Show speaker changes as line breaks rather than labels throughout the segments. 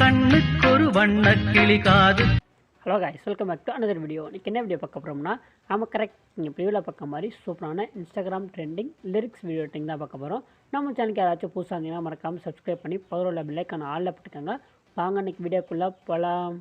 கண்ணுக்கொரு வண்ணக்கிளி காது.
Hello guys, welcome back to another video. இன்றைக்கி என்ன வீடியோ பார்க்க போகிறோம்னா, நம்ம கரெக்ட் நீங்கள் ப்ரிவியூவில் பார்க்க மாதிரி சூப்பரான Instagram trending lyrics video trending தான் பார்க்க போகிறோம். நம்ம சேனலுக்கு யாராச்சும் புதுசாக இருந்தீங்கன்னா மறக்காமல் சப்ஸ்கிரைப் பண்ணி பவரோட பெல்லைக்கான ஆளில் போட்டுக்கோங்க. வாங்க இன்றைக்கி வீடியோக்குள்ளே போகலாம்.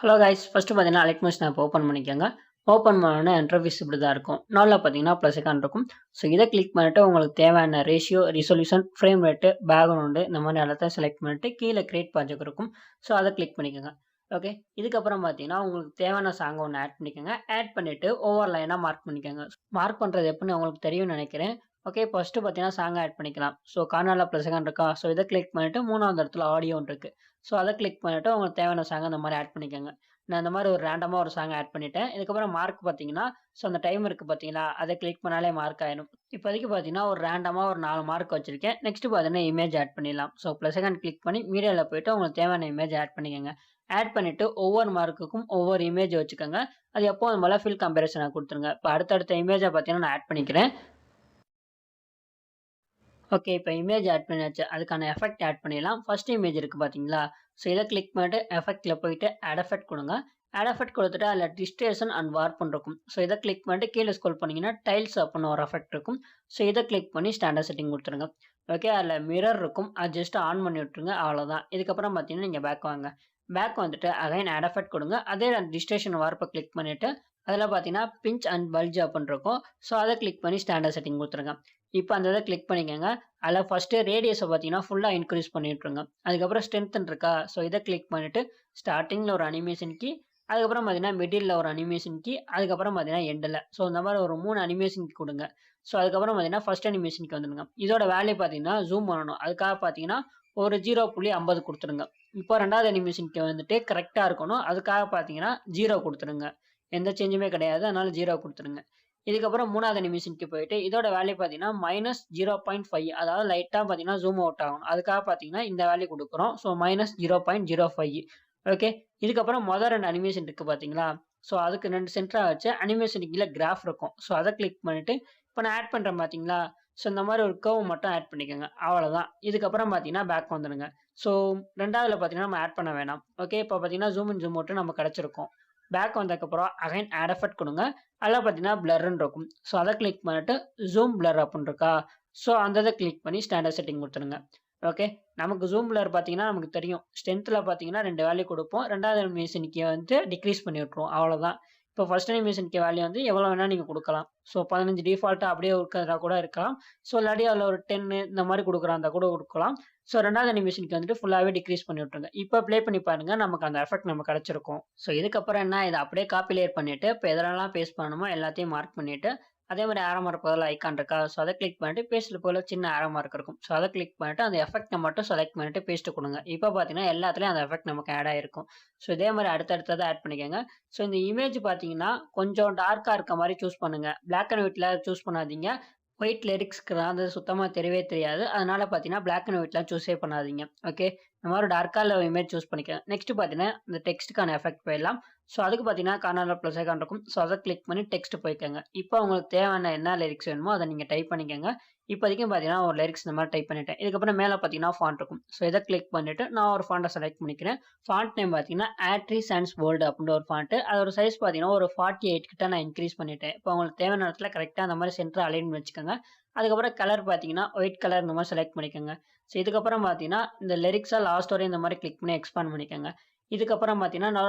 ஹலோ கைஸ், ஃபஸ்ட்டு பார்த்தீங்கன்னா அலைட்மோஷன் ஆப் ஓப்பன் பண்ணிக்கோங்க. ஓப்பன் பண்ணோன்னா இன்டர்ஃபேஸ் இப்படி தான் இருக்கும். நாளில் பார்த்தீங்கன்னா ப்ளஸ் ஐக்கான் இருக்கும். ஸோ இதை கிளிக் பண்ணிவிட்டு உங்களுக்கு தேவையான ratio, resolution, frame rate, background இந்த மாதிரி எல்லாத்தையும் செலக்ட் பண்ணிவிட்டு கீழே கிரியேட் ப்ராஜெக்ட் இருக்கும். ஸோ அதை கிளிக் பண்ணிக்கோங்க. ஓகே, இதுக்கப்புறம் பார்த்தீங்கன்னா உங்களுக்கு தேவையான சாங்கை ஒன்று ஆட் பண்ணிக்கோங்க. ஆட் பண்ணிவிட்டு ஒவ்வொரு லைனாக மார்க் பண்ணிக்கோங்க. மார்க் பண்ணுறது எப்படின்னு உங்களுக்கு தெரியும்னு நினைக்கிறேன். ஓகே, ஃபஸ்ட்டு பார்த்தீங்கன்னா சாங்கை ஆட் பண்ணிக்கலாம். ஸோ கார்னரில் ப்ளஸ் ஐக்கான் இருக்கா, ஸோ இதை கிளிக் பண்ணிவிட்டு மூணாவது இடத்துல ஆடியோன்னு இருக்குது. ஸோ அதை கிளிக் பண்ணிவிட்டு உங்களுக்கு தேவையான சாங்கை இந்த மாதிரி ஆட் பண்ணிக்கோங்க. நான் இந்த மாதிரி ஒரு ரேண்டமாக ஒரு சாங் ஆட் பண்ணிட்டேன். இதுக்கப்புறம் மார்க் பார்த்தீங்கன்னா, ஸோ அந்த டைம் இருக்குது பார்த்தீங்களா, அதை கிளிக் பண்ணாலே மார்க் ஆயிடும். இப்போதைக்கு பார்த்தீங்கன்னா ஒரு ரேண்டமாக ஒரு 4 மார்க் வச்சிருக்கேன். நெக்ஸ்ட்டு பார்த்தீங்கன்னா இமேஜ் ஆட் பண்ணிடலாம். ஸோ ப்ளஸ் ஐக்கான் கிளிக் பண்ணி மீடியாவில் போய்ட்டு உங்களுக்கு தேவையான இமேஜ் ஆட் பண்ணிக்கோங்க. ஆட் பண்ணிவிட்டு ஒவ்வொரு மார்க்குக்கும் ஒவ்வொரு இமேஜ் வச்சுக்கோங்க. அது எப்போதும் போல் ஃபில் கம்பேரிசனாக கொடுத்துருங்க. இப்போ அடுத்தடுத்த இமேஜை பார்த்தீங்கன்னா நான் ஆட் பண்ணிக்கிறேன். ஓகே, இப்போ இமேஜ் ஆட் பண்ணியாச்சு. அதுக்கான எஃபெக்ட் ஆட் பண்ணிடலாம். ஃபர்ஸ்ட் இமேஜ் இருக்குது பார்த்தீங்களா, ஸோ இதை கிளிக் பண்ணிட்டு எஃபெக்ட்டில் போயிட்டு ஆட் எஃபெக்ட் கொடுங்க. ஆட் எஃபெக்ட் கொடுத்துட்டு அதில் டிஸ்டேஷன் அண்ட் வார்ப்புன்னு இருக்கும். ஸோ இதை கிளிக் பண்ணிட்டு கீழே ஸ்க்ரோல் பண்ணிங்கன்னா டைல்ஸ் அப்படின்னு ஒரு எஃபெக்ட் இருக்கும். ஸோ இதை கிளிக் பண்ணி ஸ்டாண்டர்ட் செட்டிங் கொடுத்துருங்க. ஓகே, அதில் மிரர் இருக்கும். அது ஜஸ்ட் ஆன் பண்ணி விட்டுருங்க, அவ்வளோதான். இதுக்கப்புறம் பார்த்தீங்கன்னா நீங்கள் பேக் வாங்க. பேக் வந்துட்டு அகைன் ஆட் எஃபெக்ட் கொடுங்க. அதே டிஸ்டேஷன் வார்ப்பை கிளிக் பண்ணிவிட்டு அதில் பார்த்தீங்கன்னா பிஞ்ச் அண்ட் பல்ஜ் அப்படின்னு இருக்கும். ஸோ அதை கிளிக் பண்ணி ஸ்டாண்டர்ட் செட்டிங் கொடுத்துருங்க. இப்போ அந்த இதை கிளிக் பண்ணிக்கோங்க. அதில் ஃபஸ்ட்டு ரேடியஸை பார்த்தீங்கன்னா ஃபுல்லாக இன்க்ரீஸ் பண்ணிவிட்ருங்க. அதுக்கப்புறம் ஸ்ட்ரென்த்ன்னு இருக்கா, ஸோ இதை கிளிக் பண்ணிவிட்டு ஸ்டார்டிங்கில் ஒரு அனிமேஷன் கீ, அதுக்கப்புறம் பார்த்தீங்கன்னா மிடில் ஒரு அனிமேஷன் கீ, அதுக்கப்புறம் பார்த்தீங்கன்னா எண்டில். ஸோ இந்த மாதிரி ஒரு 3 அனிமேஷன் கீ கொடுங்க. ஸோ அதுக்கப்புறம் பார்த்தீங்கன்னா ஃபஸ்ட் அனிமேஷனுக்கு வந்துடுங்க. இதோட வேல்யூ பார்த்தீங்கன்னா ஜூம் பண்ணணும். அதுக்காக பார்த்தீங்கன்னா ஒரு 0.50 கொடுத்துருங்க. இப்போ ரெண்டாவது அனிமேஷனுக்கு வந்துட்டு கரெக்டாக இருக்கணும். அதுக்காக பார்த்தீங்கன்னா 0 கொடுத்துருங்க. எந்த சேஞ்சுமே கிடையாது, அதனால 0 கொடுத்துருங்க. இதுக்கப்புறம் மூணாவது அனிமேஷனுக்கு போயிட்டு இதோட வேல்யூ பார்த்தீங்கன்னா -0.5, அதாவது லைட்டாக பார்த்தீங்கன்னா ஜூம் அவுட் ஆகணும். அதுக்காக பார்த்தீங்கன்னா இந்த வேல்யூ கொடுக்குறோம். ஸோ -0.05. ஓகே, இதுக்கப்புறம் மொதல் 2 அனிமேஷன் இருக்குது பார்த்தீங்களா, ஸோ அதுக்கு 2 சென்டராக வச்சு அனிமேஷனுக்கு கீழே கிராஃப் இருக்கும். ஸோ அதை கிளிக் பண்ணிவிட்டு இப்போ நான் ஆட் பண்ணுறேன் பார்த்தீங்களா, ஸோ இந்த மாதிரி ஒரு கர்வ் மட்டும் ஆட் பண்ணிக்கோங்க, அவ்வளோதான். இதுக்கப்புறம் பார்த்தீங்கன்னா பேக் வந்துடுங்க. ஸோ ரெண்டாவதுல பார்த்தீங்கன்னா நம்ம ஆட் பண்ண வேணாம். ஓகே, இப்போ பார்த்தீங்கன்னா ஜூம் இன் ஜூம் அவுட்டு நம்ம கிடச்சிருக்கோம். பேக் வந்ததுக்கப்புறம் அகைன் ஆட் எஃபெக்ட் கொடுங்க. அதில் பார்த்தீங்கன்னா பிளர்ன்னு இருக்கும். ஸோ அதை கிளிக் பண்ணிட்டு ஜூம் பிளர் அப்படின்னு இருக்கா, ஸோ அந்த இதை கிளிக் பண்ணி ஸ்டாண்டர்ட் செட்டிங் கொடுத்துருங்க. ஓகே, நமக்கு ஜூம் பிளர் பார்த்தீங்கன்னா நமக்கு தெரியும். ஸ்ட்ரென்த்தில் பார்த்தீங்கன்னா 2 வேல்யூ கொடுப்போம். ரெண்டாவது அனிமேஷனுக்கு வந்து டிக்ரீஸ் பண்ணி விட்ருவோம், அவ்வளோதான். இப்போ ஃபர்ஸ்ட் அனிமேஷனுக்கு வேல்யூ வந்து எவ்வளோ வேணால் நீங்கள் கொடுக்கலாம். ஸோ 15 டிஃபால்ட்டாக அப்படியே இருக்கிறதா கூட இருக்கலாம். ஸோ இல்லாட்டி அதில் ஒரு 10 இந்த மாதிரி கொடுக்குறாந்தா கூட கொடுக்கலாம். ஸோ ரெண்டாவது அனிமேஷனுக்கு வந்துட்டு ஃபுல்லாகவே டிக்ரீஸ் பண்ணி விட்ருங்க. இப்போ ப்ளே பண்ணி பாருங்க, நமக்கு அந்த எஃபெக்ட் நமக்கு கிடச்சிருக்கும். ஸோ இதுக்கப்புறம் என்ன, இதை அப்படியே காப்பி லேயர் பண்ணிவிட்டு இப்போ எதெல்லாம் பேஸ்ட் பண்ணணுமோ எல்லாத்தையும் மார்க் பண்ணிவிட்டு அதே மாதிரி ஆரோ மார்க் பதில் ஐக்கான் இருக்கா, ஸோ அதை கிளிக் பண்ணிட்டு பேஸ்ட்டில் போல சின்ன ஆரோ மார்க் இருக்கும். ஸோ அதை கிளிக் பண்ணிட்டு அந்த எஃபெக்ட்டை மட்டும் செலக்ட் பண்ணிட்டு பேஸ்ட்டு கொடுங்க. இப்போ பார்த்தீங்கன்னா எல்லாத்துலேயும் அந்த எஃபெக்ட் நமக்கு ஆட் ஆகிருக்கும். ஸோ இதே மாதிரி அடுத்தடுத்ததை ஆட் பண்ணிக்கோங்க. ஸோ இந்த இமேஜ் பார்த்தீங்கன்னா கொஞ்சம் டார்க்காக இருக்க மாதிரி சூஸ் பண்ணுங்கள். பிளாக் அண்ட் ஒயிட்டில் சூஸ் பண்ணாதீங்க. ஒயிட் லிரிக்ஸ்க்கு அது சுத்தமாக தெரியவே தெரியாது. அதனால் பார்த்தீங்கன்னா பிளாக் அண்ட் ஒயிட்லாம் சூஸே பண்ணாதீங்க. ஓகே, இந்த மாதிரி டார்க்காக இமேஜ் சூஸ் பண்ணிக்கோங்க. நெக்ஸ்ட் பார்த்தீங்கன்னா இந்த டெக்ஸ்ட்டுக்கான எஃபெக்ட் போயிடலாம். ஸோ அதுக்கு பார்த்தீங்கன்னா கார்னரில் ப்ளஸ் ஐக்கான் இருக்கும். ஸோ அதை கிளிக் பண்ணி டெக்ஸ்ட் போய்க்கோங்க. இப்போ உங்களுக்கு தேவையான என்ன லிரிக்ஸ் வேணுமோ அதை நீங்கள் டைப் பண்ணிக்கோங்க. இப்போதைக்கு பார்த்தீங்கன்னா ஒரு லிரிக்ஸ் இந்த மாதிரி டைப் பண்ணிட்டேன். இதுக்கப்புறம் மேலே பார்த்தீங்கன்னா ஃபாண்ட் இருக்கும். ஸோ இதை கிளிக் பண்ணிவிட்டு நான் ஒரு ஃபாண்ட்டை செலக்ட் பண்ணிக்கிறேன். ஃபாண்ட் நேம் பார்த்தீங்கன்னா ஆட்ரி சான்ஸ் போல்டு அப்படின்ற ஒரு ஃபாண்ட்டு. அதோட சைஸ் பார்த்தீங்கன்னா ஒரு 48 கிட்ட நான் இன்க்ரீஸ் பண்ணிட்டேன். இப்போ உங்களுக்கு தேவையான இடத்துல கரெக்டாக அந்த மாதிரி சென்டர் அலைன் வச்சுக்கோங்க. அதுக்கப்புறம் கலர் பார்த்தீங்கன்னா ஒயிட் கலர் இந்த மாதிரி செலக்ட் பண்ணிக்கோங்க. ஸோ இதுக்கப்புறம் பார்த்தீங்கன்னா இந்த லிரிக்ஸாக லாஸ்ட் வரையும் இந்த மாதிரி கிளிக் பண்ணி எக்ஸ்பாண்ட் பண்ணிக்கோங்க. இதுக்கப்புறம் பார்த்தீங்கன்னா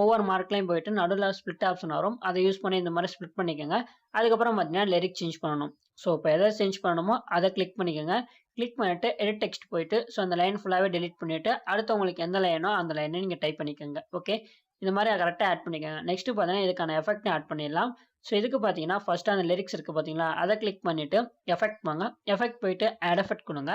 ஒவ்வொரு மார்க்லையும் போயிட்டு நடுவில் ஸ்ப்ளிட் ஆப்ஷன் வரும். அதை யூஸ் பண்ணி இந்த மாதிரி ஸ்ப்ளிட் பண்ணிக்கோங்க. அதுக்கப்புறம் பார்த்தீங்கன்னா லிரிக் சேஞ்ச் பண்ணணும். ஸோ இப்போ எதை சேஞ்ச் பண்ணணுமோ அதை கிளிக் பண்ணிக்கோங்க. கிளிக் பண்ணிவிட்டு எடிட் டெக்ஸ்ட் போயிட்டு ஸோ அந்த லைன் ஃபுல்லாகவே டெலிட் பண்ணிவிட்டு அடுத்து உங்களுக்கு எந்த லைனோ அந்த லைனை நீங்கள் டைப் பண்ணிக்கோங்க. ஓகே, இந்த மாதிரி கரெக்டாக ஆட் பண்ணிக்கோங்க. நெக்ஸ்ட்டு பார்த்தீங்கன்னா இதுக்கான எஃபெக்ட் ஆட் பண்ணிடலாம். ஸோ இதுக்கு பார்த்தீங்கன்னா ஃபஸ்ட்டு அந்த லிரிக்ஸ் இருக்குது பார்த்தீங்களா, அதை கிளிக் பண்ணிவிட்டு எஃபெக்ட் வாங்க. எஃபெக்ட் போயிட்டு ஆட் எஃபெக்ட் கொடுங்க.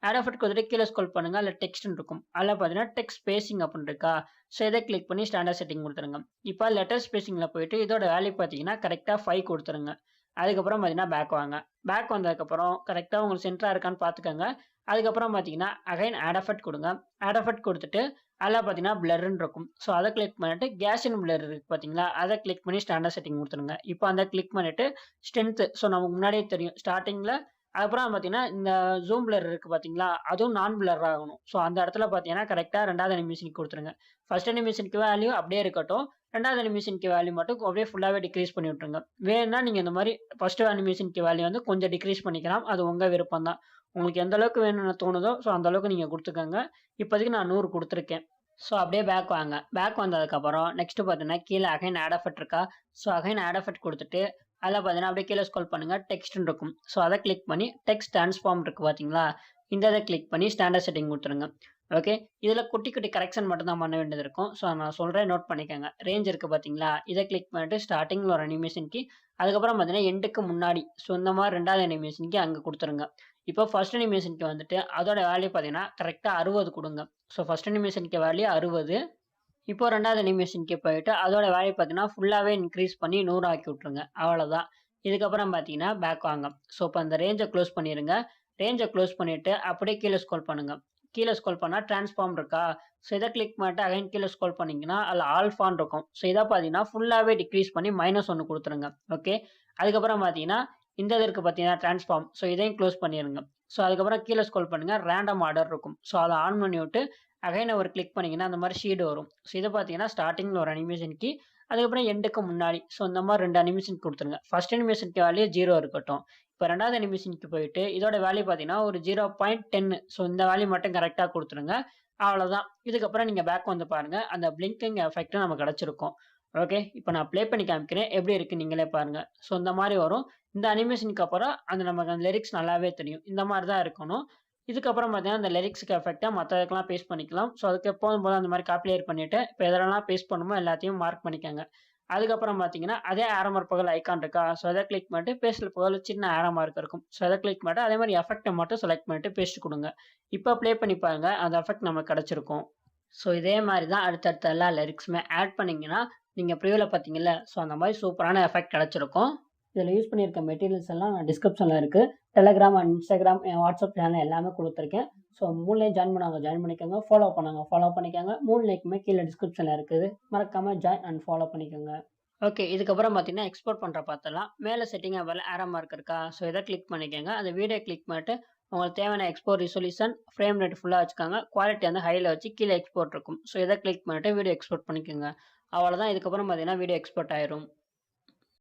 ஆட் எஃபெக்ட் கொடுத்துட்டு கீழே ஸ்க்ரோல் பண்ணுங்கள். அதில் டெக்ஸ்ட்னு இருக்கும். அதில் பார்த்தீங்கன்னா டெக்ஸ்ட் ஸ்பேசிங் அப்படின்னு இருக்கா, ஸோ இதை கிளிக் பண்ணி ஸ்டாண்டர்ட் செட்டிங் கொடுத்துருங்க. இப்போ லெட்டர் ஸ்பேசிங்கில் போயிட்டு இதோட வேல்யூ பார்த்தீங்கன்னா கரெக்டாக 5 கொடுத்துருங்க. அதுக்கப்புறம் பார்த்தீங்கன்னா பேக் வாங்க. பேக் வந்ததுக்கப்புறம் கரெக்ட்டா உங்களுக்கு சென்டரா இருக்கான்னு பார்த்துக்கங்க. அதுக்கப்புறம் பார்த்தீங்கன்னா, அகைன் ஆட் எஃபெக்ட் குடுங்க. ஆட் எஃபெக்ட் குடுத்துட்டு, அதில பார்த்தீங்கன்னா பிளர்ன்னு இருக்கும். ஸோ அத கிளிக் பண்ணிட்டு கேஸியன் பிளர் இருக்கு பார்த்தீங்களா? அத கிளிக் பண்ணி ஸ்டாண்டர்ட் செட்டிங் குடுத்துருங்க. இப்போ அந்த கிளிக் பண்ணிட்டு ஸ்ட்ரென்த் நமக்கு முன்னாடியே தெரியும். ஸ்டார்ட்டிங்ல அதுக்கப்புறம் பார்த்தீங்கன்னா, இந்த ஜூம் பிளர் இருக்கு பார்த்தீங்களா? அதுவும் நான் பிளர் ஆகணும். ஸோ அந்த இடத்துல பார்த்தீங்கன்னா, கரெக்ட்டா 2வது அனிமேஷனுக்கு குடுத்துருங்க. ஃபர்ஸ்ட் அனிமேஷனுக்கு வேல்யூ அப்படியே இருக்கட்டும். 2வது அனிமேஷனுக்கு வேல்யூ மட்டும் அப்படியே ஃபுல்லாவே டிக்ரீஸ் பண்ணி விட்டுருங்க. வேணும்னா நீங்க இந்த மாரி ஃபர்ஸ்ட் அனிமேஷனுக்கு வேல்யூ வந்து கொஞ்சம் டிக்ரீஸ் பண்ணிக்கலாம். அது உங்க விருப்பம் தான். உங்களுக்கு எந்த அளவுக்கு வேணும்னு தோணுதோ, ஸோ அந்த அளவுக்கு நீங்க குடுத்துக்கங்க. இப்போதைக்கு நான் 100 குடுத்துருக்கேன். ஸோ அப்படியே பேக் வாங்க. பேக் வந்ததுக்கப்புறம் நெக்ஸ்ட் பார்த்தீங்கன்னா, கீழ அகைன் ஆட் எஃபெக்ட் இருக்கா? ஸோ அகைன் ஆட் எஃபெக்ட் குடுத்துட்டு, அதில பார்த்தீங்கன்னா, அப்படியே கீழ ஸ்க்ரோல் பண்ணுங்க. டெக்ஸ்ட்ன்னு இருக்கும். ஸோ அத கிளிக் பண்ணி டெக்ஸ்ட் ட்ரான்ஸ்ஃபார்ம் இருக்கு பார்த்தீங்களா? இந்த இத கிளிக் பண்ணி ஸ்டாண்டர்ட் செட்டிங் குடுத்துருங்க. ஓகே. இதில குட்டி, குட்டி கரெக்ஷன் மட்டும் தான் பண்ண வேண்டியது இருக்கும். ஸோ நான் சொல்றேன் நோட் பண்ணிக்கங்க. ரேஞ்ச் இருக்கு பார்த்தீங்களா? இத கிளிக் பண்ணிட்டு ஸ்டார்ட்டிங்ல ஒரு அனிமேஷன் கீ, அதுக்கப்புறம் பார்த்தீங்கன்னா, எண்டுக்கு முன்னாடி. ஸோ இந்த மாரி 2வது அனிமேஷன் கீ அங்க குடுத்துருங்க. இப்போ ஃபர்ஸ்ட் அனிமேஷனுக்கு வந்துட்டு அதோட வேல்யூ பார்த்தீங்கன்னா, கரெக்ட்டா 60 குடுங்க. ஸோ ஃபர்ஸ்ட் அனிமேஷனுக்கு வேல்யூ 60. இப்போ 2வது அனிமேஷனுக்கு போயிட்டு அதோட வேல்யூ பார்த்தீங்கன்னா, ஃபுல்லாவே இன்கிரீஸ் பண்ணி 100 ஆக்கி விட்டுருங்க. அவ்வளோதான். இதுக்கப்புறம் பார்த்தீங்கன்னா, பேக் வாங்க. ஸோ இப்போ அந்த ரேஞ்ச குளோஸ் பண்ணிருங்க. ரேஞ்ச குளோஸ் பண்ணிட்டு அப்படியே கீழ ஸ்க்ரோல் பண்ணுங்க. கீழ ஸ்க்ரோல் பண்ணா ட்ரான்ஸ்ஃபார்ம் இருக்கா? ஸோ இத கிளிக் பண்ணிட்டு அகைன் கீழ ஸ்க்ரோல் பண்ணீங்கன்னா, அதில ஆல்ஃபான்னு இருக்கும். ஸோ இத பார்த்தீங்கன்னா, ஃபுல்லாவே டிக்ரீஸ் பண்ணி -1 குடுத்துருங்க. ஓகே. அதுக்கப்புறம் பார்த்தீங்கன்னா, இந்த இது இருக்கு பார்த்தீங்கன்னா, ட்ரான்ஸ்ஃபார்ம். ஸோ இதையும் குளோஸ் பண்ணிருங்க. ஸோ அதுக்கப்புறம் கீழ ஸ்க்ரோல் பண்ணுங்க. ரேண்டம் ஆர்டர் இருக்கும். ஸோ அத ஆன் பண்ணி விட்டு, அகைன் ஒரு கிளிக் பண்ணீங்கன்னா, அந்த மாரி ஷீட் வரும். ஸோ இத பார்த்தீங்கன்னா, ஸ்டார்ட்டிங்ல ஒரு அனிமேஷன் கீ, அதுக்கப்புறம் எண்டுக்கு முன்னாடி. ஸோ இந்த மாரி 2 அனிமேஷன் குடுத்துருங்க. ஃபர்ஸ்ட் அனிமேஷனுக்கு வேல்யூ 0 இருக்கட்டும். இப்போ 2வது அனிமேஷனுக்கு போயிட்டு, இதோட வேல்யூ பார்த்தீங்கன்னா, ஒரு 0.10. ஸோ இந்த வேல்யூ மட்டும் கரெக்ட்டா குடுத்துருங்க. அவ்வளோதான். இதுக்கப்புறம் நீங்க பேக் வந்து பாருங்க. அந்த பிளிங்கிங் எஃபெக்ட் நமக்கு கிடைச்சிருக்கும். ஓகே. இப்போ நான் ப்ளே பண்ணி காமிக்கிறேன். எப்படி இருக்குன்னு நீங்களே பாருங்க. ஸோ இந்த மாரி வரும். இந்த அனிமேஷனுக்கு அப்புறம் நமக்கு அந்த லிரிக்ஸ் நல்லாவே தெரியும். இந்த மாரி தான் இருக்கணும். இதுக்கப்புறம் பார்த்தீங்கன்னா, அந்த லிரிக்ஸ்க்கு எஃபெக்ட்டா மத்ததுக்கெல்லாம் பேஸ்ட் பண்ணிக்கலாம். ஸோ அதுக்கு எப்பவும் போல அந்த மாரி காப்பி பண்ணிட்டு, இப்போ எதுலலாம் பேஸ்ட் பண்ணணுமோ எல்லாத்தையும் மார்க் பண்ணிக்கங்க. அதுக்கப்புறம் பார்த்தீங்கன்னா, அதே ஆரோ மார்க் பக்கத்துல ஐகான் இருக்கா? ஸோ அத கிளிக் பண்ணிட்டு பேஸ்ட்ல பக்கத்துல சின்ன ஆரோ மார்க் இருக்கும். ஸோ அத கிளிக் பண்ணிட்டு அதே மாரி எஃபெக்ட்ட மட்டும் செலக்ட் பண்ணிட்டு பேஸ்ட் குடுங்க. இப்போ ப்ளே பண்ணி பாருங்க. அந்த எஃபெக்ட் நமக்கு கிடைச்சிருக்கும். ஸோ இதே மாரி தான் அடுத்தடுத்த எல்லா லிரிக்ஸுமே ஆட் பண்ணீங்கன்னா, நீங்க ப்ரிவியூல பார்த்தீங்கல்ல, ஸோ அந்த மாரி சூப்பரான எஃபெக்ட் கிடைச்சிருக்கும். இதில யூஸ் பண்ணியிருக்க மெட்டீரியல்ஸ் எல்லாம் டிஸ்கிரிப்ஷன்ல இருக்கு. Telegram and Instagram, N WhatsApp channel எல்லாமே குடுத்துருக்கேன். ஸோ 3லயும் ஜாயின் பண்ணவங்க ஜாயின் பண்ணிக்கோங்க. ஃபாலோ பண்ணவங்க ஃபாலோ பண்ணிக்கோங்க. 3 லிங்க்குமே கீழ டிஸ்கிரிப்ஷன்ல இருக்குது. மறக்காம ஜாயின் அண்ட் ஃபாலோ பண்ணிக்கோங்க. ஓகே. இதுக்கப்புறம் பார்த்தீங்கன்னா, எக்ஸ்போர்ட் பண்ற பார்த்தலாம். மேல செட்டிங் பார்ல ஆரோ மார்க் இருக்கா? ஸோ இத கிளிக் பண்ணிக்கங்க. அந்த வீடியோ கிளிக் பண்ணிட்டு, உங்களுக்கு தேவையான எக்ஸ்போர்ட் ரெசல்யூஷன், ஃப்ரேம் ரேட் ஃபுல்லா வச்சுக்கோங்க. குவாலிட்டி வந்து ஹைல வச்சு கீழ எக்ஸ்போர்ட் இருக்கும். ஸோ இத கிளிக் பண்ணிட்டு வீடியோ எக்ஸ்போர்ட் பண்ணிக்கோங்க. அவ்வளோதான். இதுக்கப்புறம் பார்த்தீங்கன்னா, வீடியோ எக்ஸ்போர்ட் ஆயிரும்.